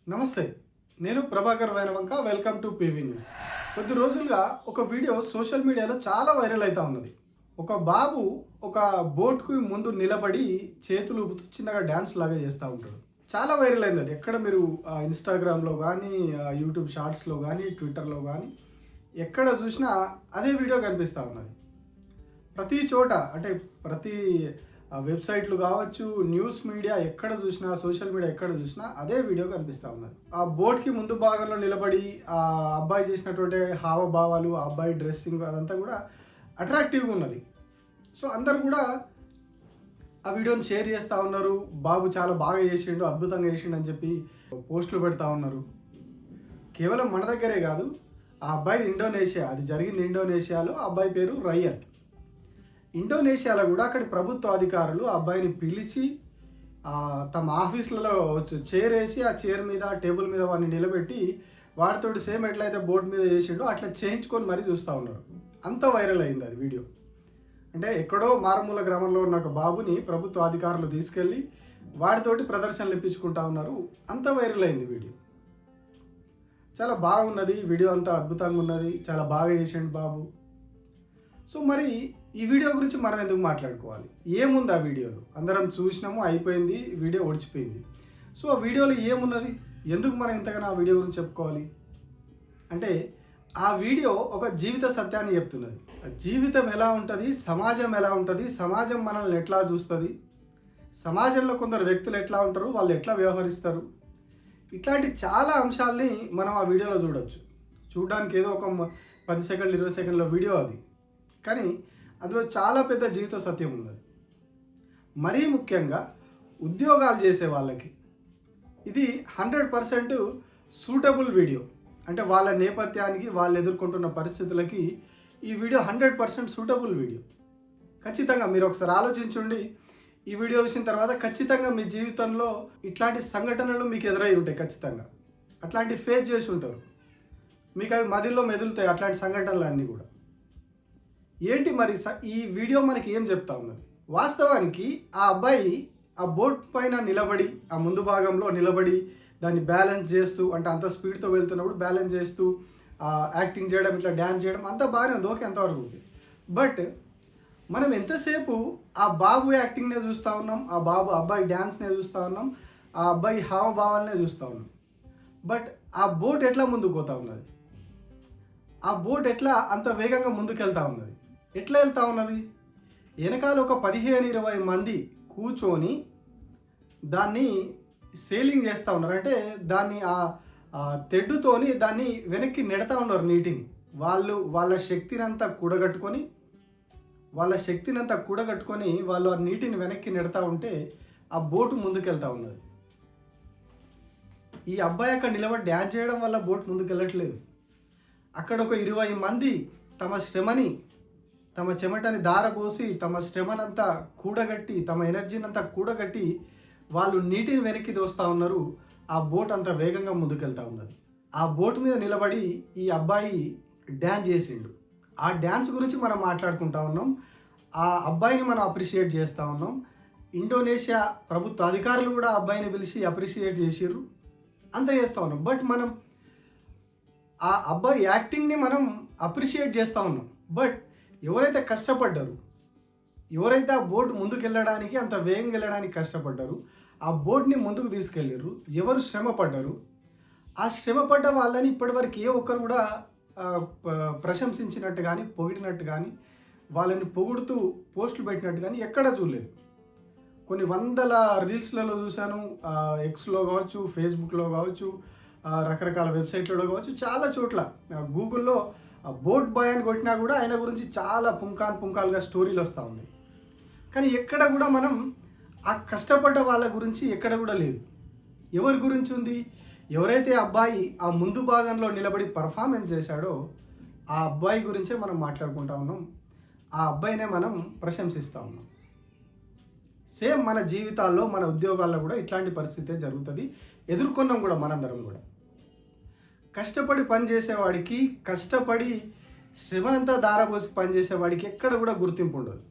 నమస్తే, నేను Prabhakar Vainavanka. Welcome to PV news. కొద్ది రోజులుగా ఒక వీడియో సోషల్ మీడియాలో చాలా వైరల్ అవుతా ఉన్నది. ఒక బాబు ఒక బోట్కు ముందు నిలబడి చేతులు ఊపుతూ చిన్నగా డ్యాన్స్ లాగా చేస్తూ ఉంటాడు. చాలా వైరల్ అయింది అది. ఎక్కడ మీరు ఇన్స్టాగ్రామ్లో కానీ, యూట్యూబ్ షార్ట్స్లో కానీ, ట్విట్టర్లో కానీ ఎక్కడ చూసినా అదే వీడియో కనిపిస్తూ ఉన్నది. ప్రతి చోట, అంటే ప్రతి వెబ్సైట్లు కావచ్చు, న్యూస్ మీడియా ఎక్కడ చూసినా, సోషల్ మీడియా ఎక్కడ చూసినా అదే వీడియో కనిపిస్తూ ఉన్నది. ఆ బోట్కి ముందు భాగంలో నిలబడి ఆ అబ్బాయి చేసినటువంటి హావభావాలు, ఆ అబ్బాయి డ్రెస్సింగ్ అదంతా కూడా అట్రాక్టివ్గా ఉన్నది. సో అందరు కూడా ఆ వీడియోని షేర్ చేస్తూ ఉన్నారు. బాబు చాలా బాగా చేసిండు, అద్భుతంగా చేసిండు అని చెప్పి పోస్టులు పెడతా ఉన్నారు. కేవలం మన దగ్గరే కాదు, ఆ అబ్బాయి ఇండోనేషియా, అది జరిగింది ఇండోనేషియాలో. ఆ అబ్బాయి పేరు రయన్. ఇండోనేషియాలో కూడా అక్కడి ప్రభుత్వ అధికారులు ఆ అబ్బాయిని పిలిచి తమ ఆఫీసులలో చైర్ వేసి, ఆ చైర్ మీద, టేబుల్ మీద వాడిని నిలబెట్టి వాడితోటి సేమ్ ఎట్లయితే బోర్డు మీద చేసిండో అట్లా చేయించుకొని మరీ చూస్తూ ఉన్నారు. అంత వైరల్ అయింది అది వీడియో. అంటే ఎక్కడో మారుమూల గ్రామంలో ఉన్న ఒక బాబుని ప్రభుత్వ అధికారులు తీసుకెళ్ళి వాడితోటి ప్రదర్శనలు ఇప్పించుకుంటా ఉన్నారు. అంత వైరల్ అయింది వీడియో. చాలా బాగున్నది వీడియో, అంతా అద్భుతంగా ఉన్నది, చాలా బాగా చేసిండు బాబు. సో మరి ఈ వీడియో గురించి మనం ఎందుకు మాట్లాడుకోవాలి? ఏముంది ఆ వీడియోలో? అందరం చూసినాము, అయిపోయింది, వీడియో ఒడిచిపోయింది. సో ఆ వీడియోలో ఏమున్నది? ఎందుకు మనం ఇంతగానో ఆ వీడియో గురించి చెప్పుకోవాలి అంటే, ఆ వీడియో ఒక జీవిత సత్యాన్ని చెప్తున్నది. జీవితం ఎలా ఉంటుంది, సమాజం ఎలా ఉంటుంది, సమాజం మనల్ని ఎట్లా చూస్తుంది, సమాజంలో కొందరు వ్యక్తులు ఎట్లా ఉంటారు, వాళ్ళు ఎట్లా వ్యవహరిస్తారు, ఇట్లాంటి చాలా అంశాలని మనం ఆ వీడియోలో చూడవచ్చు. చూడడానికి ఏదో ఒక 10 సెకండ్లు 20 సెకండ్ల వీడియో అది, కానీ అందులో చాలా పెద్ద జీవిత సత్యం ఉన్నది. మరీ ముఖ్యంగా ఉద్యోగాలు చేసే వాళ్ళకి ఇది 100% సూటబుల్ వీడియో. అంటే వాళ్ళ నేపథ్యానికి, వాళ్ళు ఎదుర్కొంటున్న పరిస్థితులకి ఈ వీడియో 100% సూటబుల్ వీడియో. ఖచ్చితంగా మీరు ఒకసారి ఆలోచించండి. ఈ వీడియో చూసిన తర్వాత ఖచ్చితంగా మీ జీవితంలో ఇట్లాంటి సంఘటనలు మీకు ఎదురై ఉంటాయి. ఖచ్చితంగా అట్లాంటి ఫేస్ చేసి ఉంటారు. మీకు అవి మదిలో మెదులుతాయి అట్లాంటి సంఘటనలు అన్నీ కూడా. ఏంటి మరి ఈ వీడియో మనకి ఏం చెప్తా ఉన్నది? వాస్తవానికి ఆ అబ్బాయి ఆ బోట్ పైన నిలబడి, ఆ ముందు భాగంలో నిలబడి దాన్ని బ్యాలెన్స్ చేస్తూ, అంటే అంత స్పీడ్తో వెళ్తున్నప్పుడు బ్యాలెన్స్ చేస్తూ యాక్టింగ్ చేయడం, ఇట్లా డ్యాన్స్ చేయడం అంతా బాగానే ఉంది, ఓకే, అంతవరకు ఓకే. బట్ మనం ఎంతసేపు ఆ బాబు యాక్టింగ్నే చూస్తూ ఉన్నాం, ఆ అబ్బాయి డ్యాన్స్నే చూస్తూ ఉన్నాం, ఆ అబ్బాయి హావభావాలనే చూస్తూ ఉన్నాం. బట్ ఆ బోట్ ఎట్లా ముందుకు పోతూ ఉన్నది? ఆ బోట్ ఎట్లా అంత వేగంగా ముందుకు వెళ్తూ ఉన్నది? ఎట్లా వెళ్తూ ఉన్నది? వెనకాల ఒక 15-20 మంది కూర్చొని దాన్ని సేలింగ్ చేస్తూ ఉన్నారు. అంటే దాన్ని ఆ తెడ్డుతోని దాన్ని వెనక్కి నెడతా ఉన్నారు నీటిని. వాళ్ళ శక్తినంతా కూడగట్టుకొని వాళ్ళు ఆ నీటిని వెనక్కి నెడతా ఉంటే ఆ బోటు ముందుకెళ్తా ఉన్నది. ఈ అబ్బాయి అక్కడ నిలబడి డ్యాన్స్ చేయడం వల్ల బోట్ ముందుకు వెళ్ళట్లేదు. అక్కడ ఒక 20 మంది తమ శ్రమని, తమ చెమటని దారపోసి, తమ శ్రమనంతా కూడగట్టి, తమ ఎనర్జీని అంతా కూడగట్టి వాళ్ళు నీటిని వెనక్కి దోస్తూ ఉన్నారు. ఆ బోట్ అంత వేగంగా ముందుకెళ్తా ఉన్నది. ఆ బోట్ మీద నిలబడి ఈ అబ్బాయి డ్యాన్స్ చేసిండు. ఆ డ్యాన్స్ గురించి మనం మాట్లాడుకుంటా ఉన్నాం. ఆ అబ్బాయిని మనం అప్రిషియేట్ చేస్తూ ఉన్నాం. ఇండోనేషియా ప్రభుత్వ అధికారులు కూడా ఆ అబ్బాయిని పిలిచి అప్రిషియేట్ చేసిర్రు. అంత చేస్తూ ఉన్నాం. బట్ మనం ఆ అబ్బాయి యాక్టింగ్ని మనం అప్రిషియేట్ చేస్తూ ఉన్నాం. బట్ ఎవరైతే కష్టపడ్డారు, ఎవరైతే ఆ బోట్ ముందుకు వెళ్ళడానికి, అంత వేగంగా వెళ్ళడానికి కష్టపడ్డారు, ఆ బోట్ని ముందుకు తీసుకెళ్ళారు, ఎవరు శ్రమ పడ్డారు, ఆ శ్రమపడ్డ వాళ్ళని ఇప్పటివరకు ఏ ఒక్కరు కూడా ప్రశంసించినట్టు కానీ, పొగిడినట్టు కానీ, వాళ్ళని పొగుడుతూ పోస్టులు పెట్టినట్టు కానీ ఎక్కడా చూడలేదు. కొన్ని వందల రీల్స్లలో చూశాను, ఎక్స్లో కావచ్చు, ఫేస్బుక్లో కావచ్చు, రకరకాల వెబ్సైట్లలో కావచ్చు, చాలా చోట్ల గూగుల్లో బోట్ బాయ్ అని కొట్టినా కూడా ఆయన గురించి చాలా పుంకాలుగా స్టోరీలు వస్తూ ఉన్నాయి. కానీ ఎక్కడ కూడా మనం ఆ కష్టపడ్డ వాళ్ళ గురించి ఎక్కడ కూడా లేదు. ఎవరి గురించి ఉంది? ఎవరైతే అబ్బాయి ఆ ముందు భాగంలో నిలబడి పర్ఫార్మెన్స్ చేశాడో ఆ అబ్బాయి గురించే మనం మాట్లాడుకుంటా ఉన్నాం. ఆ అబ్బాయినే మనం ప్రశంసిస్తూ ఉన్నాం. సేమ్ మన జీవితాల్లో, మన ఉద్యోగాల్లో కూడా ఇట్లాంటి పరిస్థితే జరుగుతుంది. ఎదుర్కొన్నాం కూడా మనందరం కూడా. కష్టపడి పని చేసేవాడికి, కష్టపడి శ్రమనంతా దారపోసి పనిచేసే వాడికి ఎక్కడ కూడా గుర్తింపు ఉండదు.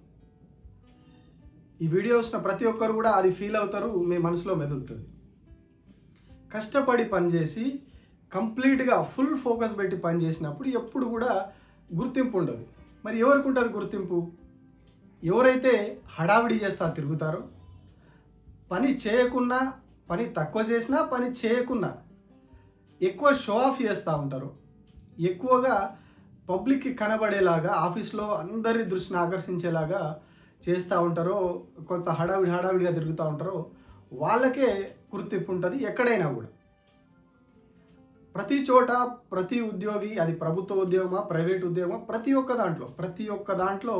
ఈ వీడియో చూసిన ప్రతి ఒక్కరు కూడా అది ఫీల్ అవుతారు, మీ మనసులో మెదులుతుంది. కష్టపడి పనిచేసి కంప్లీట్గా ఫుల్ ఫోకస్ పెట్టి పనిచేసినప్పుడు ఎప్పుడు కూడా గుర్తింపు ఉండదు. మరి ఎవరికి ఉంటుంది గుర్తింపు? ఎవరైతే హడావిడి చేస్తా తిరుగుతారో, పని చేయకున్నా, పని తక్కువ చేసినా, పని చేయకున్నా ఎక్కువ షో ఆఫ్ చేస్తూ ఉంటారు, ఎక్కువగా పబ్లిక్కి కనబడేలాగా ఆఫీస్లో అందరి దృష్టిని ఆకర్షించేలాగా చేస్తూ ఉంటారో, కొంత హడావిడిగా తిరుగుతూ ఉంటారో వాళ్ళకే గుర్తింపు ఉంటుంది ఎక్కడైనా కూడా. ప్రతి చోట ప్రతి ఉద్యోగి, అది ప్రభుత్వ ఉద్యోగమా ప్రైవేట్ ఉద్యోగమా, ప్రతి ఒక్క దాంట్లో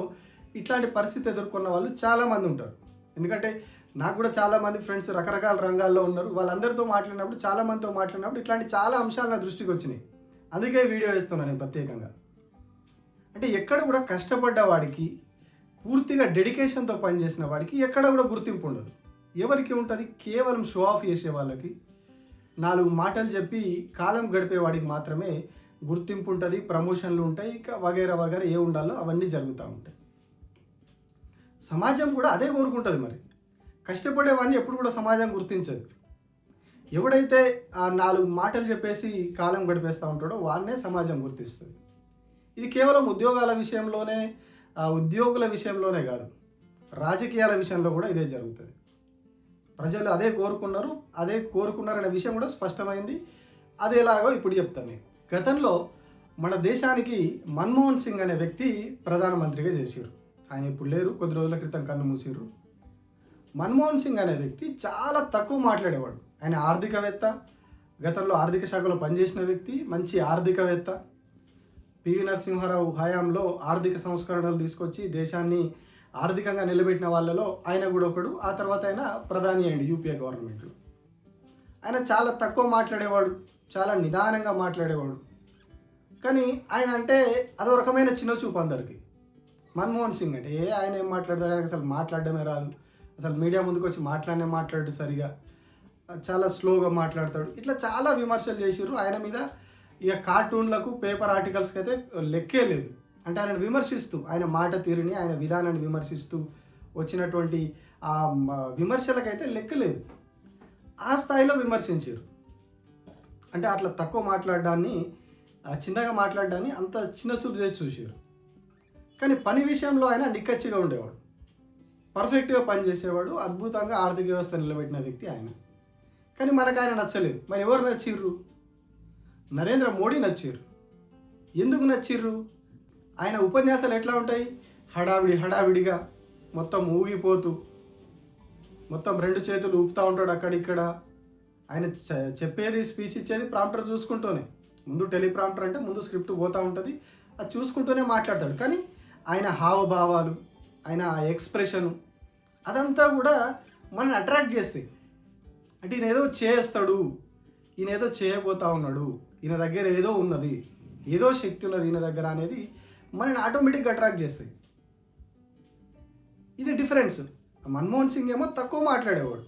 ఇట్లాంటి పరిస్థితి ఎదుర్కొన్న వాళ్ళు చాలామంది ఉంటారు. ఎందుకంటే నాకు కూడా చాలామంది ఫ్రెండ్స్ రకరకాల రంగాల్లో ఉన్నారు. వాళ్ళందరితో చాలామందితో మాట్లాడినప్పుడు ఇట్లాంటి చాలా అంశాలు నా దృష్టికి వచ్చినాయి. అందుకే వీడియో వేస్తున్నాను నేను ప్రత్యేకంగా. అంటే ఎక్కడ కూడా కష్టపడ్డ వాడికి, పూర్తిగా డెడికేషన్తో పనిచేసిన వాడికి ఎక్కడ కూడా గుర్తింపు ఉండదు. ఎవరికి ఉంటుంది? కేవలం షో ఆఫ్ చేసే వాళ్ళకి, 4 మాటలు చెప్పి కాలం గడిపే వాడికి మాత్రమే గుర్తింపు ఉంటుంది, ప్రమోషన్లు ఉంటాయి, ఇక వగైరా ఏ ఉండాలో అవన్నీ జరుగుతూ ఉంటాయి. సమాజం కూడా అదే కోరుకుంటుంది. మరి కష్టపడేవాడిని ఎప్పుడు కూడా సమాజం గుర్తించదు. ఎవడైతే ఆ 4 మాటలు చెప్పేసి కాలం గడిపేస్తూ ఉంటాడో వాడినే సమాజం గుర్తిస్తుంది. ఇది కేవలం ఉద్యోగాల విషయంలోనే, ఉద్యోగుల విషయంలోనే కాదు, రాజకీయాల విషయంలో కూడా ఇదే జరుగుతుంది. ప్రజలు అదే కోరుకున్నారనే విషయం కూడా స్పష్టమైంది. అది ఎలాగో ఇప్పుడు చెప్తాను నేను. గతంలో మన దేశానికి మన్మోహన్ సింగ్ అనే వ్యక్తి ప్రధానమంత్రిగా చేసారు. ఆయన ఇప్పుడు లేరు, కొద్ది రోజుల క్రితం కన్ను మూసిరు. మన్మోహన్ సింగ్ అనే వ్యక్తి చాలా తక్కువ మాట్లాడేవాడు. ఆయన ఆర్థికవేత్త, గతంలో ఆర్థిక శాఖలో పనిచేసిన వ్యక్తి, మంచి ఆర్థికవేత్త. పివి నరసింహారావు హయాంలో ఆర్థిక సంస్కరణలు తీసుకొచ్చి దేశాన్ని ఆర్థికంగా నిలబెట్టిన వాళ్ళలో ఆయన కూడా ఒకడు. ఆ తర్వాత ఆయన ప్రధాని అయ్యిండు యూపీఏ గవర్నమెంట్లో. ఆయన చాలా తక్కువ మాట్లాడేవాడు, చాలా నిదానంగా మాట్లాడేవాడు. కానీ ఆయన అంటే అదో రకమైన చిన్న చూపు అందరికి. మన్మోహన్ సింగ్ అంటే ఆయన ఏం మాట్లాడతాడు, ఆయనకు అసలు మాట్లాడడమే రాదు, అసలు మీడియా ముందుకు వచ్చి మాట్లాడు సరిగా, చాలా స్లోగా మాట్లాడతాడు, ఇట్లా చాలా విమర్శలు చేసిర్రు ఆయన మీద. ఇక కార్టూన్లకు, పేపర్ ఆర్టికల్స్కి అయితే లెక్కే లేదు. అంటే ఆయనను విమర్శిస్తూ, ఆయన మాట తీరుని, ఆయన విధానాన్ని విమర్శిస్తూ వచ్చినటువంటి ఆ విమర్శలకైతే లెక్కలేదు. ఆ స్థాయిలో విమర్శించారు. అంటే అట్లా తక్కువ మాట్లాడడాన్ని, చిన్నగా మాట్లాడడాన్ని అంత చిన్న చూపు చేసి చూసారు. కానీ పని విషయంలో ఆయన నిక్కచ్చిగా ఉండేవాడు, పర్ఫెక్ట్గా పనిచేసేవాడు, అద్భుతంగా ఆర్థిక వ్యవస్థ నిలబెట్టిన వ్యక్తి ఆయన. కానీ మనకు ఆయన నచ్చలేదు. మరి ఎవరు నచ్చిర్రు? నరేంద్ర మోడీ నచ్చిర్రు. ఎందుకు నచ్చిర్రు? ఆయన ఉపన్యాసాలు ఎట్లా ఉంటాయి? హడావిడిగా మొత్తం ఊగిపోతూ, మొత్తం 2 చేతులు ఊపుతూ ఉంటాడు అక్కడిక్కడ. ఆయన చెప్పేది, స్పీచ్ ఇచ్చేది ప్రాంప్టర్ చూసుకుంటూనే. ముందు టెలిప్రాంప్టర్ అంటే ముందు స్క్రిప్ట్ పోతూ ఉంటుంది, అది చూసుకుంటూనే మాట్లాడతాడు. కానీ ఆయన హావభావాలు, ఆయన ఎక్స్ప్రెషను, అదంతా కూడా మనల్ని అట్రాక్ట్ చేస్తాయి. అంటే ఈయన ఏదో చేస్తాడు, ఈయన ఏదో చేయబోతా ఉన్నాడు, ఈయన దగ్గర ఏదో ఉన్నది, ఏదో శక్తి ఉన్నది ఈయన దగ్గర అనేది మనల్ని ఆటోమేటిక్గా అట్రాక్ట్ చేస్తాయి. ఇది డిఫరెన్స్. మన్మోహన్ సింగ్ ఏమో తక్కువ మాట్లాడేవాడు,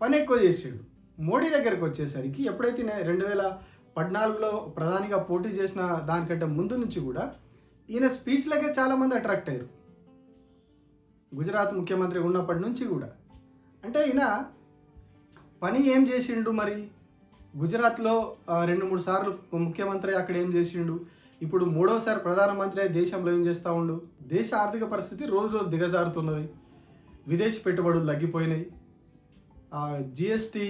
పని ఎక్కువ చేసాడు. మోడీ దగ్గరకు వచ్చేసరికి ఎప్పుడైతే 2014లో ప్రధానిగా పోటీ చేసిన దానికంటే ముందు నుంచి కూడా ఈయన స్పీచ్లకే చాలామంది అట్రాక్ట్ అయ్యారు, గుజరాత్ ముఖ్యమంత్రి ఉన్నప్పటి నుంచి కూడా. అంటే ఈయన పని ఏం చేసిండు? మరి గుజరాత్లో 2-3 సార్లు ముఖ్యమంత్రి, అక్కడ ఏం చేసిండు? ఇప్పుడు 3వసారి ప్రధానమంత్రి దేశంలో ఏం చేస్తూ ఉండు? దేశ ఆర్థిక పరిస్థితి రోజు దిగజారుతున్నది, విదేశీ పెట్టుబడులు తగ్గిపోయినాయి, జిఎస్టీ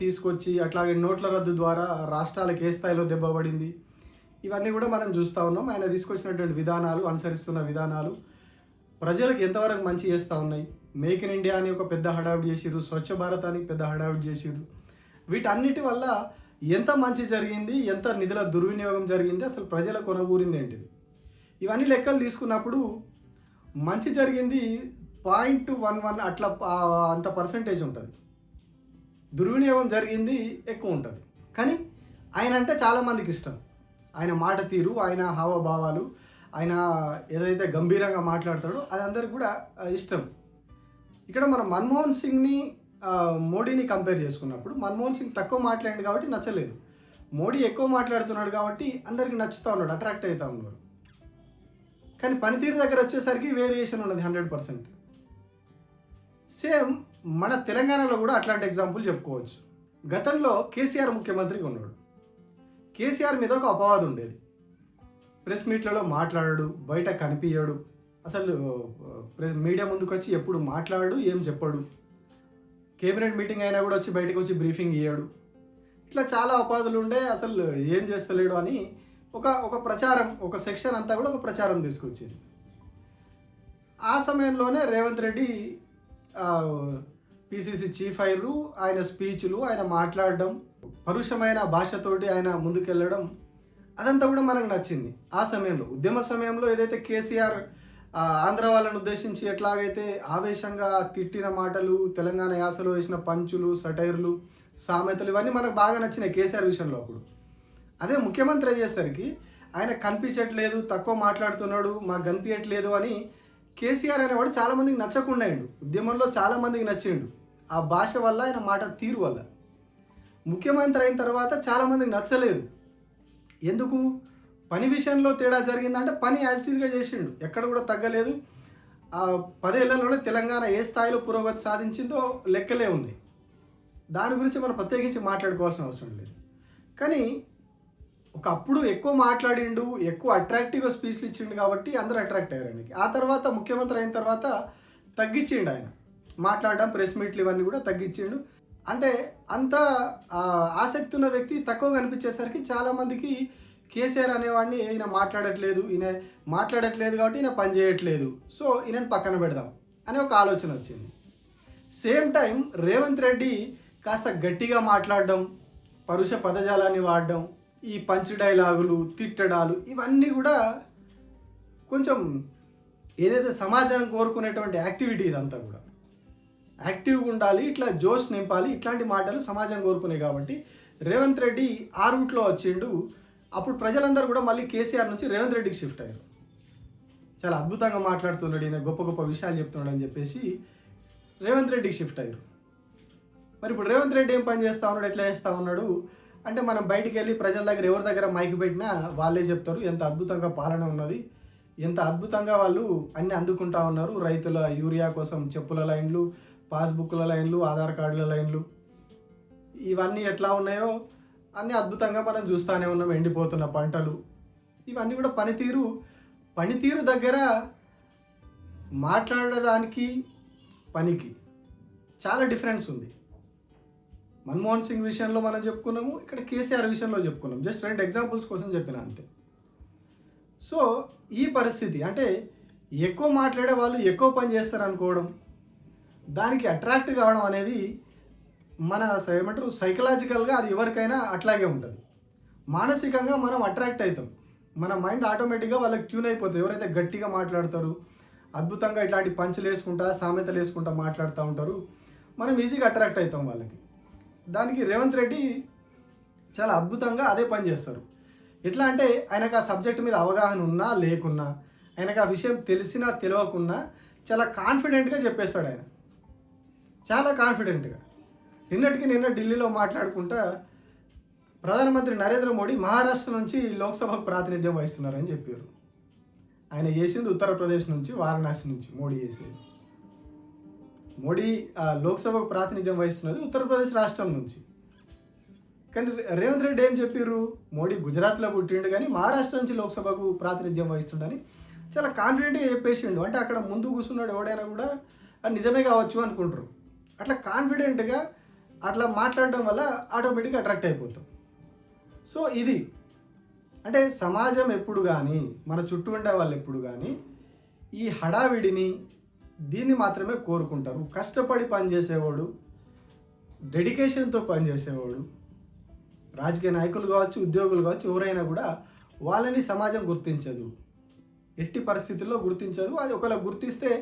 తీసుకొచ్చి, అట్లాగే నోట్ల రద్దు ద్వారా రాష్ట్రాలకు ఏ స్థాయిలో దెబ్బపడింది, ఇవన్నీ కూడా మనం చూస్తూ ఉన్నాం. ఆయన తీసుకొచ్చినటువంటి విధానాలు, అనుసరిస్తున్న విధానాలు ప్రజలకు ఎంతవరకు మంచి చేస్తూ ఉన్నాయి. మేక్ ఇన్ ఇండియా అని ఒక పెద్ద హడావిడి చేసిర్రు, స్వచ్ఛ భారత్ అని పెద్ద హడావిడి చేసిర్రు. వీటన్నిటి వల్ల ఎంత మంచి జరిగింది, ఎంత నిధుల దుర్వినియోగం జరిగింది, అసలు ప్రజల కొనగూరింది ఏంటిది, ఇవన్నీ లెక్కలు తీసుకున్నప్పుడు మంచి జరిగింది 0.11 అట్లా అంత పర్సెంటేజ్ ఉంటుంది, దుర్వినియోగం జరిగింది ఎక్కువ ఉంటుంది. కానీ ఆయన అంటే చాలామందికి ఇష్టం. ఆయన మాట తీరు, ఆయన హావభావాలు, ఆయన ఏదైతే గంభీరంగా మాట్లాడతాడో అది అందరికి కూడా ఇష్టం. ఇక్కడ మనం మన్మోహన్ సింగ్ని మోడీని కంపేర్ చేసుకున్నప్పుడు మన్మోహన్ సింగ్ తక్కువ మాట్లాడింది కాబట్టి నచ్చలేదు. మోడీ ఎక్కువ మాట్లాడుతున్నాడు కాబట్టి అందరికి నచ్చుతూ ఉన్నాడు, అట్రాక్ట్ అవుతూ ఉన్నారు. కానీ పనితీరు దగ్గర వచ్చేసరికి వేరియేషన్ ఉన్నది 100%. సేమ్ మన తెలంగాణలో కూడా అట్లాంటి ఎగ్జాంపుల్ చెప్పుకోవచ్చు. గతంలో కేసీఆర్ ముఖ్యమంత్రిగా ఉన్నాడు. కేసీఆర్ మీద ఒక అపవాదం ఉండేది. ప్రెస్ మీట్లలో మాట్లాడాడు, బయట కనిపించాడు, అసలు మీడియా ముందుకు వచ్చి ఎప్పుడు మాట్లాడు, ఏం చెప్పాడు. కేబినెట్ మీటింగ్ అయినా కూడా వచ్చి బయటకు వచ్చి బ్రీఫింగ్ ఇయ్యాడు. ఇట్లా చాలా అపవాదులు ఉండే, అసలు ఏం చేస్తలేడు అని ఒక ప్రచారం, ఒక సెక్షన్ అంతా కూడా ఒక ప్రచారం తీసుకొచ్చింది. ఆ సమయంలోనే రేవంత్ రెడ్డి పిసిసి చీఫ్ అయ్యారు. ఆయన స్పీచ్లు, ఆయన మాట్లాడడం, పరుషమైన భాషతోటి ఆయన ముందుకెళ్ళడం, అదంతా కూడా మనకు నచ్చింది. ఆ సమయంలో ఉద్యమ సమయంలో ఏదైతే కేసీఆర్ ఆంధ్ర వాళ్ళని ఉద్దేశించి ఎట్లాగైతే ఆవేశంగా తిట్టిన మాటలు, తెలంగాణ యాసలో వేసిన పంచులు, సటైర్లు, సామెతలు, ఇవన్నీ మనకు బాగా నచ్చినాయి కేసీఆర్ విషయంలో. అప్పుడు అదే ముఖ్యమంత్రి అయ్యేసరికి ఆయన కనిపించట్లేదు, తక్కువ మాట్లాడుతున్నాడు, మాకు కనిపించట్లేదు అని కేసీఆర్ అనేవాడు చాలామందికి నచ్చకుండా అయ్యిండు. ఉద్యమంలో చాలామందికి నచ్చిండు ఆ భాష వల్ల, ఆయన మాట తీరు వల్ల. ముఖ్యమంత్రి అయిన తర్వాత చాలామందికి నచ్చలేదు. ఎందుకు? పని విషయంలో తేడా జరిగిందంటే పని యాజిటీస్గా చేసిండు, ఎక్కడ కూడా తగ్గలేదు. ఆ 10 ఏళ్లలోనే తెలంగాణ ఏ స్థాయిలో పురోగతి సాధించిందో లెక్కలే ఉంది. దాని గురించి మనం ప్రత్యేకించి మాట్లాడుకోవాల్సిన అవసరం లేదు. కానీ ఒకప్పుడు ఎక్కువ మాట్లాడిండు, ఎక్కువ అట్రాక్టివ్గా స్పీచ్లు ఇచ్చిండు కాబట్టి అందరూ అట్రాక్ట్ అయ్యారు ఆయనకి. ఆ తర్వాత ముఖ్యమంత్రి అయిన తర్వాత తగ్గించిండు ఆయన మాట్లాడడం, ప్రెస్ మీట్లు ఇవన్నీ కూడా తగ్గించిండు. అంటే అంత ఆసక్తి ఉన్న వ్యక్తి తక్కువ కనిపించేసరికి చాలామందికి కేసీఆర్ అనేవాడిని ఈయన మాట్లాడట్లేదు కాబట్టి ఈయన పని చేయట్లేదు, సో ఈయనని పక్కన పెడదాం అనే ఒక ఆలోచన వచ్చింది. సేమ్ టైం రేవంత్ రెడ్డి కాస్త గట్టిగా మాట్లాడడం, పరుష పదజాలాన్ని వాడడం, ఈ పంచ్ డైలాగులు, తిట్టడాలు, ఇవన్నీ కూడా కొంచెం ఏదైతే సమాజాన్ని కోరుకునేటువంటి యాక్టివిటీ, ఇదంతా కూడా యాక్టివ్గా ఉండాలి, ఇట్లా జోష్ నింపాలి, ఇట్లాంటి మాటలు సమాజం కోరుకునే కాబట్టి రేవంత్ రెడ్డి ఆ రూట్లో వచ్చిండు. అప్పుడు ప్రజలందరూ కూడా మళ్ళీ కేసీఆర్ నుంచి రేవంత్ రెడ్డికి షిఫ్ట్ అయ్యారు. చాలా అద్భుతంగా మాట్లాడుతున్నాడు, ఈయన గొప్ప గొప్ప విషయాలు చెప్తున్నాడు అని చెప్పేసి రేవంత్ రెడ్డికి షిఫ్ట్ అయ్యారు. మరి ఇప్పుడు రేవంత్ రెడ్డి ఏం పని చేస్తూ ఉన్నాడు, ఎట్లా చేస్తూ ఉన్నాడు అంటే, మనం బయటికి వెళ్ళి ప్రజల దగ్గర ఎవరి దగ్గర మైక్ పెట్టినా వాళ్ళే చెప్తారు ఎంత అద్భుతంగా పాలన ఉన్నది, ఎంత అద్భుతంగా వాళ్ళు అన్నీ అందుకుంటా ఉన్నారు. రైతుల యూరియా కోసం చెప్పుల లైన్లు, పాస్బుక్ల లైన్లు, ఆధార్ కార్డుల లైన్లు, ఇవన్నీ ఎట్లా ఉన్నాయో అన్నీ అద్భుతంగా మనం చూస్తూనే ఉన్నాం. ఎండిపోతున్న పంటలు, ఇవన్నీ కూడా పనితీరు దగ్గర మాట్లాడడానికి పనికి చాలా డిఫరెన్స్ ఉంది. మన్మోహన్ సింగ్ విషయంలో మనం చెప్పుకున్నాము, ఇక్కడ కేసీఆర్ విషయంలో చెప్పుకున్నాం. జస్ట్ 2 ఎగ్జాంపుల్స్ కోసం చెప్పిన అంతే. సో ఈ పరిస్థితి అంటే ఎక్కువ మాట్లాడే వాళ్ళు ఎక్కువ పని చేస్తారు అనుకోవడం, దానికి అట్రాక్ట్ కావడం అనేది మన ఏమంటారు సైకలాజికల్గా అది ఎవరికైనా అట్లాగే ఉంటుంది. మానసికంగా మనం అట్రాక్ట్ అవుతాం, మన మైండ్ ఆటోమేటిక్గా వాళ్ళకి ట్యూన్ అయిపోతుంది. ఎవరైతే గట్టిగా మాట్లాడతారు, అద్భుతంగా ఇట్లాంటి పంచులు వేసుకుంటా, సామెతలు వేసుకుంటా మాట్లాడుతూ ఉంటారు, మనం ఈజీగా అట్రాక్ట్ అవుతాం వాళ్ళకి. దానికి రేవంత్ రెడ్డి చాలా అద్భుతంగా అదే పని చేస్తారు. ఎట్లా అంటే ఆయనకు ఆ సబ్జెక్ట్ మీద అవగాహన ఉన్నా లేకున్నా, ఆయనకు ఆ విషయం తెలిసినా తెలియకున్నా చాలా కాన్ఫిడెంట్గా చెప్పేస్తాడు ఆయన, చాలా కాన్ఫిడెంట్గా. నిన్న ఢిల్లీలో మాట్లాడుకుంటా ప్రధానమంత్రి నరేంద్ర మోడీ మహారాష్ట్ర నుంచి లోక్సభకు ప్రాతినిధ్యం వహిస్తున్నారని చెప్పారు. ఆయన చేసింది ఉత్తరప్రదేశ్ నుంచి, వారణాసి నుంచి మోడీ చేసేది. మోడీ లోక్సభకు ప్రాతినిధ్యం వహిస్తున్నది ఉత్తరప్రదేశ్ రాష్ట్రం నుంచి. కానీ రేవంత్ రెడ్డి ఏం చెప్పారు, మోడీ గుజరాత్లో పుట్టిండు కానీ మహారాష్ట్ర నుంచి లోక్సభకు ప్రాతినిధ్యం వహిస్తుండని చాలా కాన్ఫిడెంట్గా చెప్పేసిండు. అంటే అక్కడ ముందు కూర్చున్నాడు ఎవడైనా కూడా అది నిజమే కావచ్చు అనుకుంటారు. అట్లా కాన్ఫిడెంట్గా అట్లా మాట్లాడడం వల్ల ఆటోమేటిక్గా అట్రాక్ట్ అయిపోతాం. సో ఇది అంటే సమాజం ఎప్పుడు కానీ, మన చుట్టూ ఉండే వాళ్ళు ఎప్పుడు కానీ ఈ హడావిడిని, దీన్ని మాత్రమే కోరుకుంటారు. కష్టపడి పనిచేసేవాడు, డెడికేషన్తో పనిచేసేవాడు, రాజకీయ నాయకులు కావచ్చు, ఉద్యోగులు కావచ్చు, ఎవరైనా కూడా వాళ్ళని సమాజం గుర్తించదు, ఎట్టి పరిస్థితుల్లో గుర్తించదు. అది ఒకవేళ గుర్తిస్తే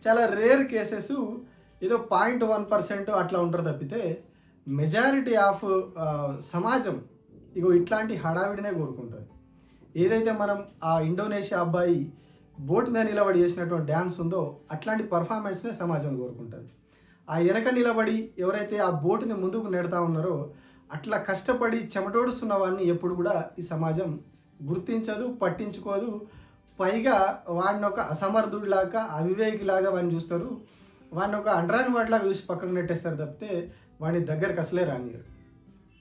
చాలా రేర్ కేసెస్, ఏదో 0.1% అట్లా ఉంటారు తప్పితే మెజారిటీ ఆఫ్ సమాజం ఇగో ఇట్లాంటి హడావిడినే కోరుకుంటుంది. ఏదైతే మనం ఆ ఇండోనేషియా అబ్బాయి బోట్ మీద నిలబడి చేసినటువంటి డ్యాన్స్ ఉందో అట్లాంటి పర్ఫార్మెన్స్నే సమాజం కోరుకుంటుంది. ఆ వెనక నిలబడి ఎవరైతే ఆ బోటుని ముందుకు నెడతా ఉన్నారో అట్లా కష్టపడి చెమటోడుస్తున్న వాడిని ఎప్పుడు కూడా ఈ సమాజం గుర్తించదు, పట్టించుకోదు. పైగా వాడిని ఒక అసమర్థుడిలాగా, అవివేకిలాగా వాడిని చూస్తారు. వాడిని ఒక అండరాని వాడిలాగా చూసి పక్కకు నెట్టేస్తారు తప్పితే వాడిని దగ్గరకు అసలే రానియరు.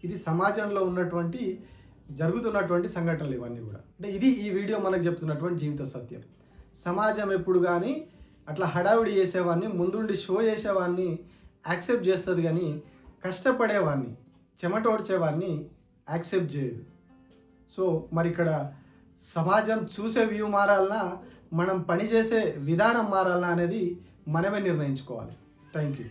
ఇది సమాజంలో ఉన్నటువంటి జరుగుతున్నటువంటి సంఘటనలు ఇవన్నీ కూడా. అంటే ఇది ఈ వీడియో మనకు చెప్తున్నటువంటి జీవిత సత్యం. సమాజం ఎప్పుడు కానీ అట్లా హడావిడి చేసేవాడిని, ముందుండి షో చేసేవాడిని యాక్సెప్ట్ చేస్తుంది, కానీ కష్టపడేవాడిని, చెమటోడ్చేవాడిని యాక్సెప్ట్ చేయదు. సో మరి ఇక్కడ సమాజం చూసే వ్యూ మారాలన్నా, మనం పనిచేసే విధానం మారాలన్నా అనేది మనమే నిర్ణయించుకోవాలి. Thank you.